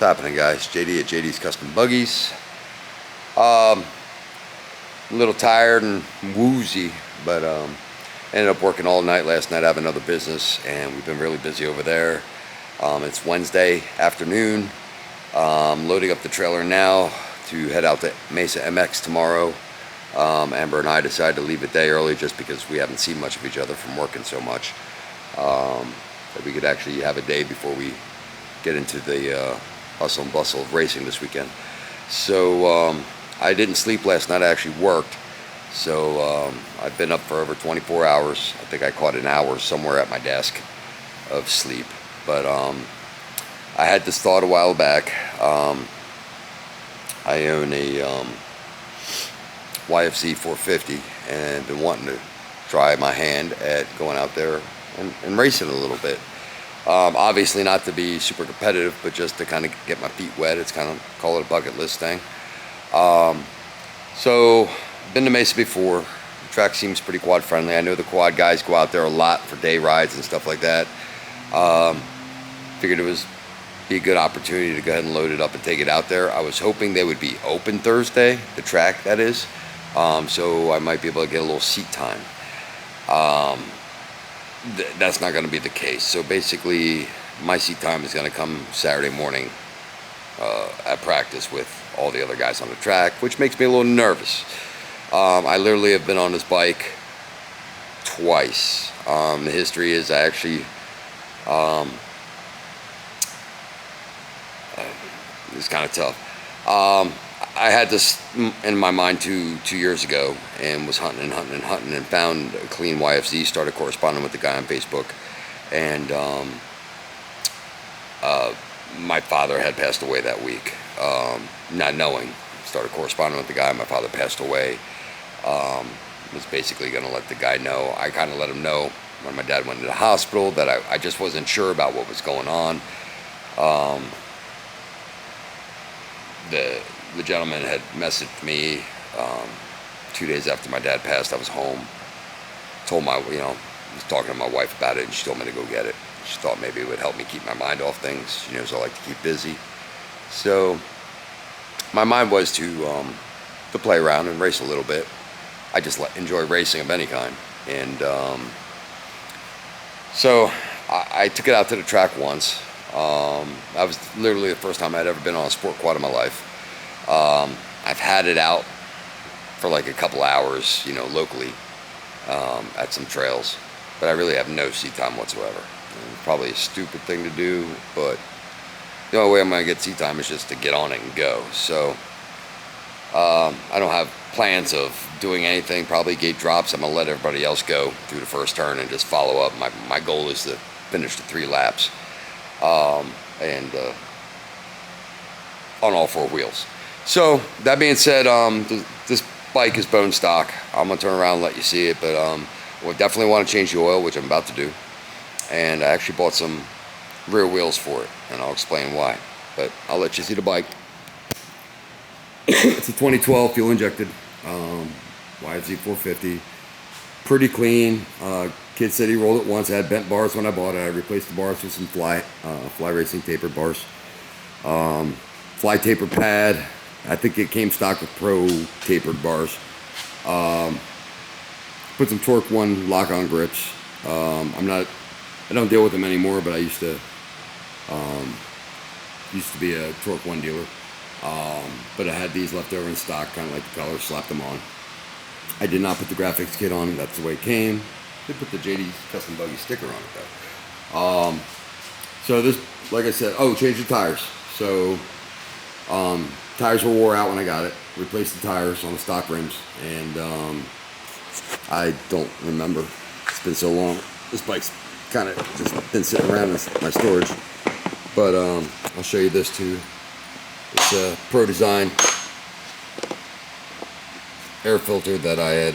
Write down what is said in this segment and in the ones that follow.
happening, guys? JD at JD's Custom Buggies. A little tired and woozy, but ended up working all night last night. I have another business, and we've been really busy over there. It's Wednesday afternoon. Loading up the trailer now to head out to Mesa MX tomorrow. Amber and I decided to leave a day early just because we haven't seen much of each other from working so much. That we could actually have a day before we get into the hustle and bustle of racing this weekend. So I didn't sleep last night. I actually worked. So I've been up for over 24 hours. I think I caught an hour somewhere at my desk of sleep. But I had this thought a while back. I own a YFZ450 and been wanting to try my hand at going out there and racing a little bit. Obviously not to be super competitive, but just to kind of get my feet wet. It's kind of, call it a bucket list thing. So been to Mesa before. The track seems pretty quad friendly. I know the quad guys go out there a lot for day rides and stuff like that. Figured it was be a good opportunity to go ahead and load it up and take it out there. I was hoping they would be open Thursday, the track that is, so I might be able to get a little seat time. That's not going to be the case. So basically my seat time is going to come Saturday morning at practice with all the other guys on the track, which makes me a little nervous. I literally have been on this bike twice. The history is I actually it's kind of tough. I had this in my mind two years ago and was hunting and found a clean YFZ, started corresponding with the guy on Facebook, and my father had passed away that week. Not knowing, started corresponding with the guy. My father passed away. Was basically going to let the guy know. I kind of let him know when my dad went to the hospital that I just wasn't sure about what was going on. The gentleman had messaged me 2 days after my dad passed. I was home. Told my, was talking to my wife about it, and she told me to go get it. She thought maybe it would help me keep my mind off things. She knows I like to keep busy. So my mind was to play around and race a little bit. I just enjoy racing of any kind. And so I took it out to the track once. That was literally the first time I'd ever been on a sport quad in my life. I've had it out for like a couple hours, locally, at some trails, but I really have no seat time whatsoever. Probably a stupid thing to do, but the only way I'm going to get seat time is just to get on it and go. So, I don't have plans of doing anything, probably gate drops. I'm going to let everybody else go through the first turn and just follow up. My goal is to finish the 3 laps, and on all 4 wheels. So that being said, this bike is bone stock. I'm gonna turn around and let you see it, but we'll definitely want to change the oil, which I'm about to do. And I actually bought some rear wheels for it, and I'll explain why. But I'll let you see the bike. It's a 2012 fuel injected YFZ450. Pretty clean. Kid said he rolled it once. I had bent bars when I bought it. I replaced the bars with some fly racing tapered bars. Fly taper pad. I think it came stock with pro tapered bars. Put some Torque 1 lock-on grips. I don't deal with them anymore, but I used to be a Torque 1 dealer. But I had these left over in stock, kind of like the color, slapped them on. I did not put the graphics kit on. That's the way it came. Did put the JD's Custom Buggy sticker on it though. So this, like I said, change the tires. So tires were wore out when I got it. Replaced the tires on the stock rims, and I don't remember. It's been so long. This bike's kind of just been sitting around in my storage. But I'll show you this too. It's a Pro Design air filter that I had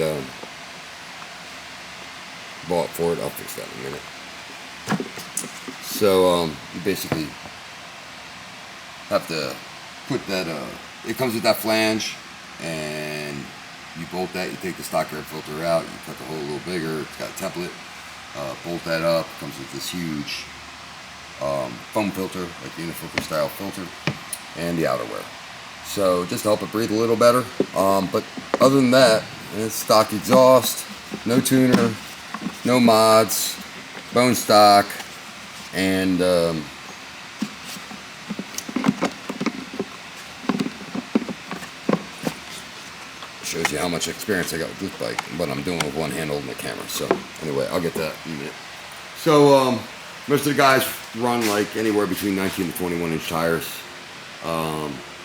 bought for it. I'll fix that in a minute. So you basically have to put that, it comes with that flange, and you bolt that, you take the stock air filter out, you cut the hole a little bigger, it's got a template, bolt that up, comes with this huge foam filter, like the Unifilter style filter. and the outerwear. So just to help it breathe a little better. But other than that, it's stock exhaust, no tuner, no mods, bone stock, and shows you how much experience I got with this bike, what I'm doing with one hand holding the camera. So anyway, I'll get to that in a minute. So most of the guys run like anywhere between 19 to 21 inch tires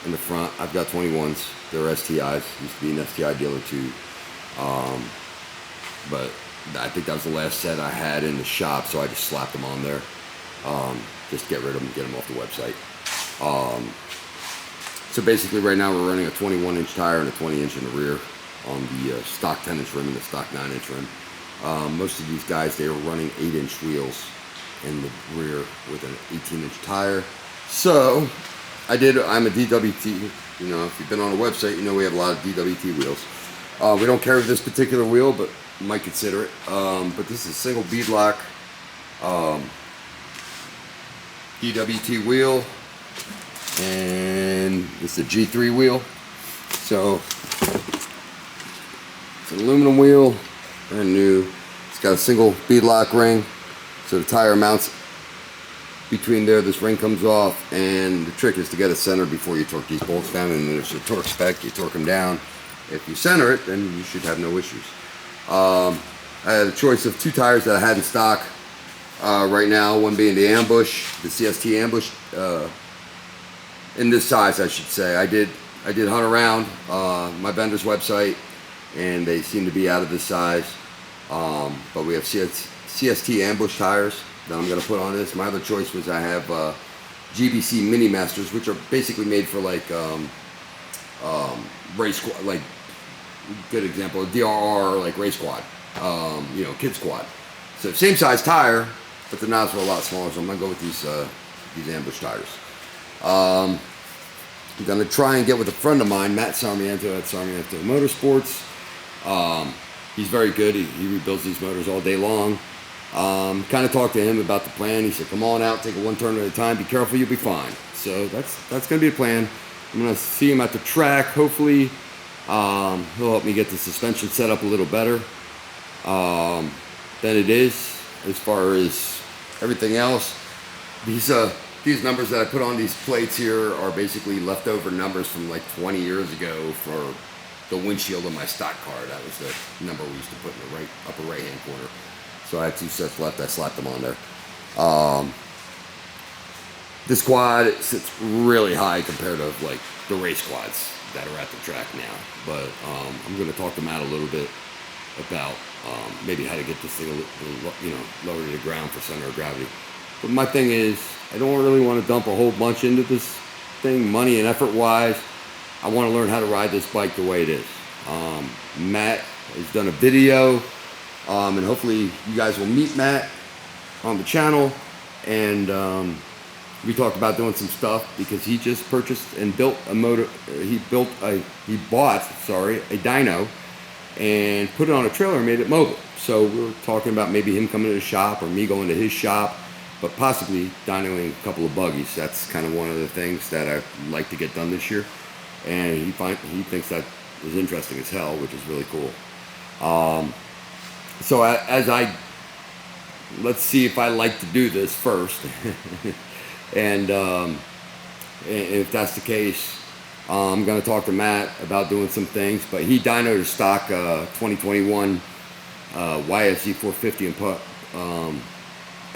in the front. I've got 21s. They're STIs. Used to be an STI dealer too. But I think that was the last set I had in the shop, so I just slapped them on there. Just get rid of them, get them off the website. So basically right now we're running a 21 inch tire and a 20 inch in the rear on the stock 10 inch rim and the stock 9 inch rim. Most of these guys, they are running 8 inch wheels in the rear with an 18 inch tire. So I'm a DWT, you know, if you've been on the website, you know we have a lot of DWT wheels. We don't carry this particular wheel, but you might consider it. But this is a single beadlock DWT wheel, and it's a G3 wheel. So it's an aluminum wheel, brand new. It's got a single beadlock ring, so the tire mounts between there. This ring comes off, and the trick is to get it centered before you torque these bolts down. And there's a torque spec, you torque them down. If you center it, then you should have no issues. I had a choice of 2 tires that I had in stock right now, one being the Ambush, the Cst Ambush, in this size I should say. I did hunt around my vendor's website, and they seem to be out of this size, but we have Cst Ambush tires that I'm going to put on this. My other choice was I have GBC Mini Masters, which are basically made for like race quad, like good example, a DRR like race quad, you know, kids quad. So same size tire, but the knobs are a lot smaller, so I'm gonna go with these Ambush tires. I'm gonna try and get with a friend of mine, Matt Sarmiento at Sarmiento Motorsports. He's very good. He rebuilds these motors all day long. Kind of talked to him about the plan. He said, "Come on out, take it one turn at a time. Be careful, you'll be fine." So that's gonna be the plan. I'm gonna see him at the track. Hopefully, he'll help me get the suspension set up a little better than it is. As far as everything else, these numbers that I put on these plates here are basically leftover numbers from like 20 years ago for the windshield of my stock car. That was the number we used to put in the upper right hand corner. So I had 2 sets left. I slapped them on there. This quad, it sits really high compared to like the race quads that are at the track now. But I'm going to talk to Matt a little bit about maybe how to get this thing, you know, lower to the ground for center of gravity. But my thing is, I don't really want to dump a whole bunch into this thing, money and effort wise. I want to learn how to ride this bike the way it is. Matt has done a video, and hopefully you guys will meet Matt on the channel. And we talked about doing some stuff because he just purchased and built a motor. He bought a dyno and put it on a trailer and made it mobile. So we were talking about maybe him coming to the shop or me going to his shop, but possibly dynoing a couple of buggies. That's kind of one of the things that I'd like to get done this year. And he thinks that is interesting as hell, which is really cool. So let's see if I like to do this first. And if that's the case, I'm going to talk to Matt about doing some things. But he dynoed a stock 2021 YFZ450 and put,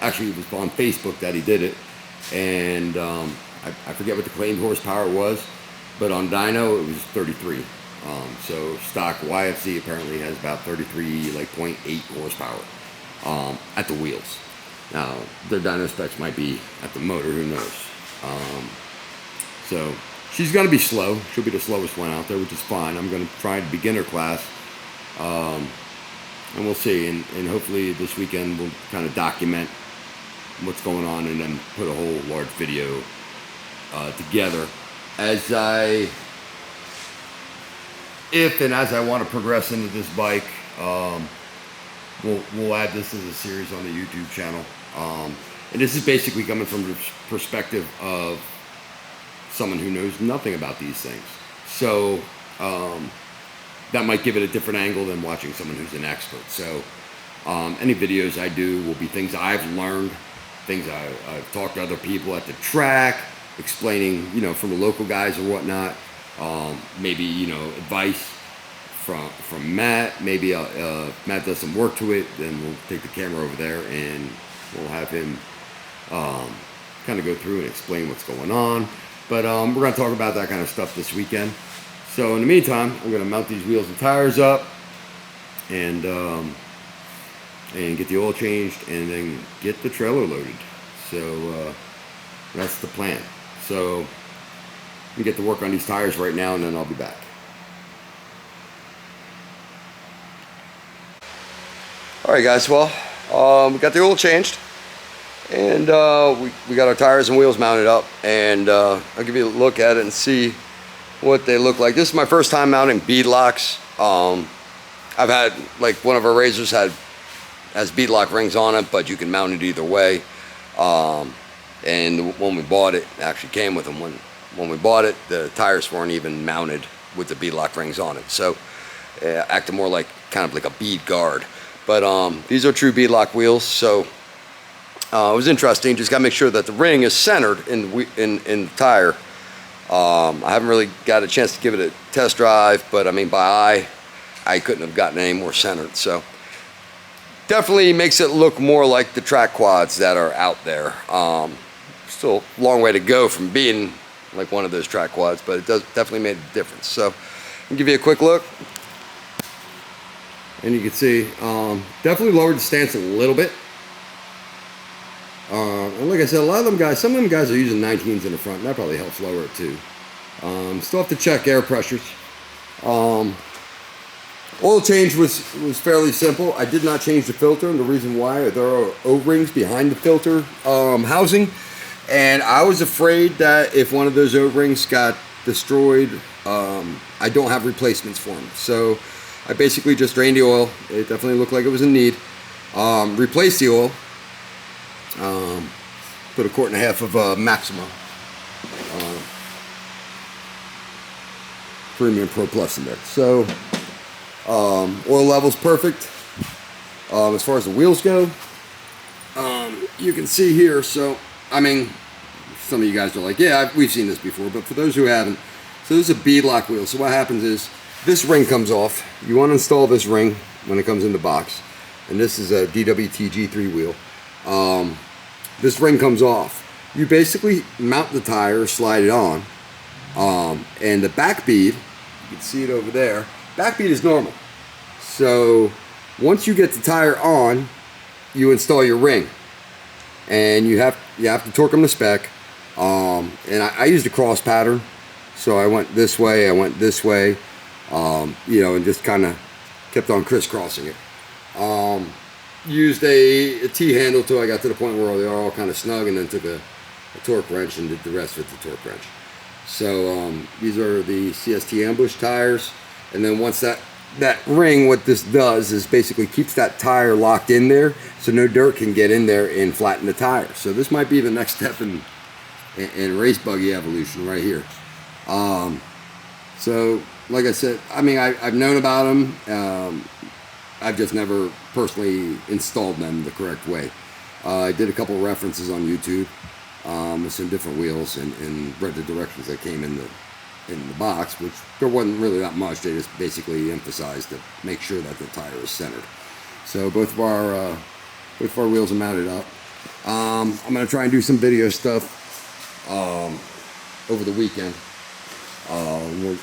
actually it was on Facebook that he did it. And I forget what the claimed horsepower was, but on dyno it was 33. So stock YFZ apparently has about 33, like 0.8 horsepower at the wheels. Now, their dyno specs might be at the motor, who knows. So, she's going to be slow. She'll be the slowest one out there, which is fine. I'm going to try the beginner class. And we'll see. And hopefully this weekend we'll kind of document what's going on and then put a whole large video together. As I want to progress into this bike, we'll add this as a series on the YouTube channel. And this is basically coming from the perspective of someone who knows nothing about these things. So that might give it a different angle than watching someone who's an expert. So any videos I do will be things I've learned, things I've talked to other people at the track, explaining, you know, from the local guys or whatnot. Maybe, you know, advice from Matt. Maybe Matt does some work to it, then we'll take the camera over there and we'll have him kind of go through and explain what's going on. But we're going to talk about that kind of stuff this weekend. So in the meantime, I'm going to mount these wheels and tires up and get the oil changed and then get the trailer loaded. So that's the plan. So I'm going to get to work on these tires right now and then I'll be back. Alright guys, well, we got the oil changed and we got our tires and wheels mounted up, and I'll give you a look at it and see what they look like. This is my first time mounting bead locks. I've had, like, one of our razors has bead lock rings on it, but you can mount it either way. And when we bought it actually came with them. When we bought it, the tires weren't even mounted with the bead lock rings on it, so acted more like kind of like a bead guard. But these are true bead lock wheels, so it was interesting. Just got to make sure that the ring is centered in the tire. I haven't really got a chance to give it a test drive, but I mean, by eye, I couldn't have gotten any more centered. So definitely makes it look more like the track quads that are out there. Still a long way to go from being like one of those track quads, but it definitely made a difference. So I'll give you a quick look. And you can see, definitely lowered the stance a little bit. And like I said, a lot of them guys, some of them guys are using 19s in the front, and that probably helps lower it too. Still have to check air pressures. Oil change was fairly simple. I did not change the filter, and the reason why, there are O-rings behind the filter housing, and I was afraid that if one of those O-rings got destroyed, I don't have replacements for them. So I basically just drained the oil. It definitely looked like it was in need. Replaced the oil. Put a quart and a half of Maxima Premium Pro Plus in there. So oil level's perfect. As far as the wheels go, you can see here. So I mean, some of you guys are like, yeah, we've seen this before, but for those who haven't, so this is a bead lock wheel. So what happens is this ring comes off. You want to install this ring when it comes in the box, and this is a DWT G3 wheel. This ring comes off. You basically mount the tire, slide it on, and the back bead, you can see it over there, back bead is normal. So once you get the tire on, you install your ring, and you have to torque them to spec. And I used a cross pattern, so I went this way, I went this way, you know, and just kind of kept on crisscrossing it. Used a T-handle till I got to the point where they are all kind of snug, and then took a torque wrench and did the rest with the torque wrench. So these are the Cst Ambush tires, and then once that ring, what this does is basically keeps that tire locked in there, so no dirt can get in there and flatten the tire. So this might be the next step in race buggy evolution right here. So like I said, I mean, I've known about them. I've just never personally installed them the correct way. I did a couple references on YouTube with some different wheels, and read the directions that came in the box, which there wasn't really that much. They just basically emphasized to make sure that the tire is centered. So both of our wheels are mounted up. I'm gonna try and do some video stuff over the weekend.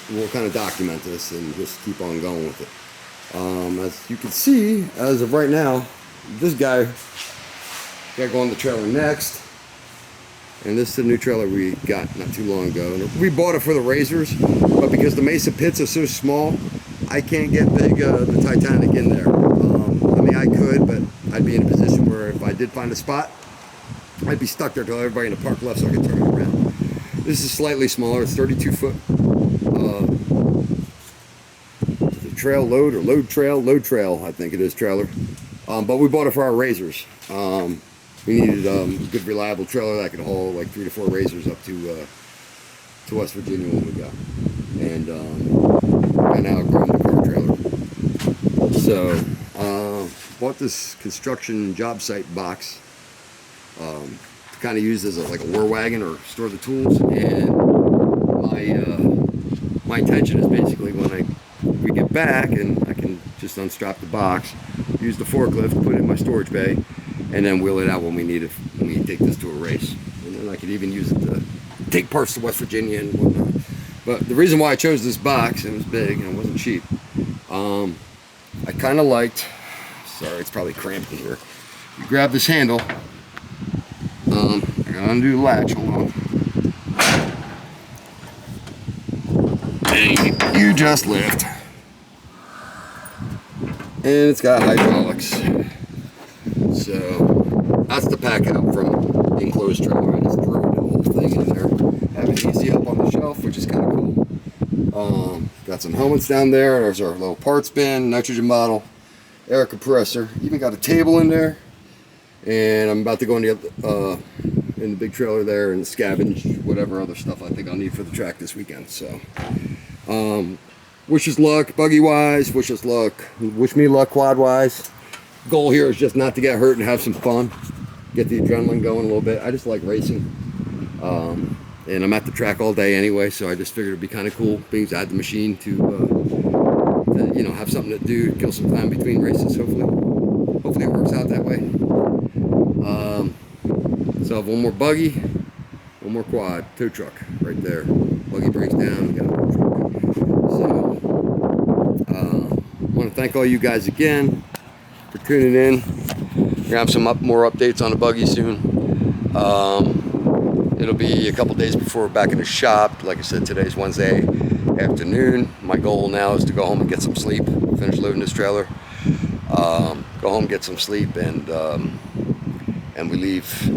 We'll kind of document this and just keep on going with it. As you can see, as of right now, this guy got going the trailer next, and this is the new trailer we got not too long ago. We bought it for the razors, but because the Mesa pits are so small, I can't get the Titanic in there. I mean, I could, but I'd be in a position where if I did find a spot, I'd be stuck there till everybody in the park left so I could turn it around. This is slightly smaller. It's 32 foot. Trail load, or load trail, I think it is, trailer. But we bought it for our razors. We needed a good reliable trailer that could haul like 3 to 4 razors up to to West Virginia when we go. And right now I'm growing the car trailer. So bought this construction job site box to kind of use as like a war wagon or store the tools. And my intention is basically when we get back and I can just unstrap the box, use the forklift, put it in my storage bay, and then wheel it out when we need it, when we take this to a race. And then I could even use it to take parts to West Virginia and whatnot. But the reason why I chose this box, it was big and it wasn't cheap. I kind of liked, sorry, it's probably cramped in here. You grab this handle. I gotta undo the latch, hold on. And you just lift. And it's got hydraulics. So that's the pack out from the enclosed trailer. I just threw the whole thing in there. Have it easy up on the shelf, which is kind of cool. Got some helmets down there. There's our little parts bin, nitrogen bottle, air compressor. Even got a table in there. And I'm about to go in the big trailer there and scavenge whatever other stuff I think I'll need for the track this weekend. So, wish us luck, buggy wise. Wish us luck. Wish me luck, quad wise. Goal here is just not to get hurt and have some fun. Get the adrenaline going a little bit. I just like racing. And I'm at the track all day anyway, so I just figured it'd be kind of cool being at the machine to you know, have something to do, kill some time between races. Hopefully it works out that way. So I have one more buggy, one more quad, tow truck right there. Buggy breaks down, we got a tow truck. So I want to thank all you guys again for tuning in. We're gonna have some more updates on the buggy soon. It'll be a couple days before we're back in the shop. Like I said, today's Wednesday afternoon. My goal now is to go home and get some sleep, finish loading this trailer, go home, get some sleep, and we leave.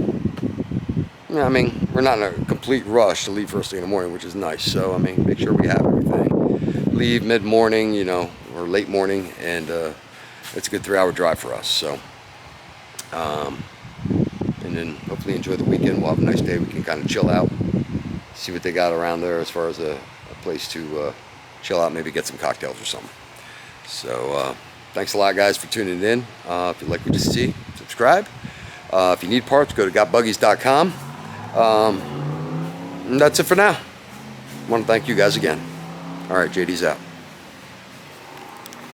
I mean, we're not in a complete rush to leave first thing in the morning, which is nice. So, I mean, make sure we have everything. Leave mid-morning, you know, or late morning, and it's a good 3-hour drive for us. So, and then hopefully enjoy the weekend. We'll have a nice day. We can kind of chill out, see what they got around there as far as a place to chill out, maybe get some cocktails or something. So, thanks a lot, guys, for tuning in. If you like what you see, subscribe. If you need parts, go to gotbuggies.com. And that's it for now. I want to thank you guys again. All right, JD's out.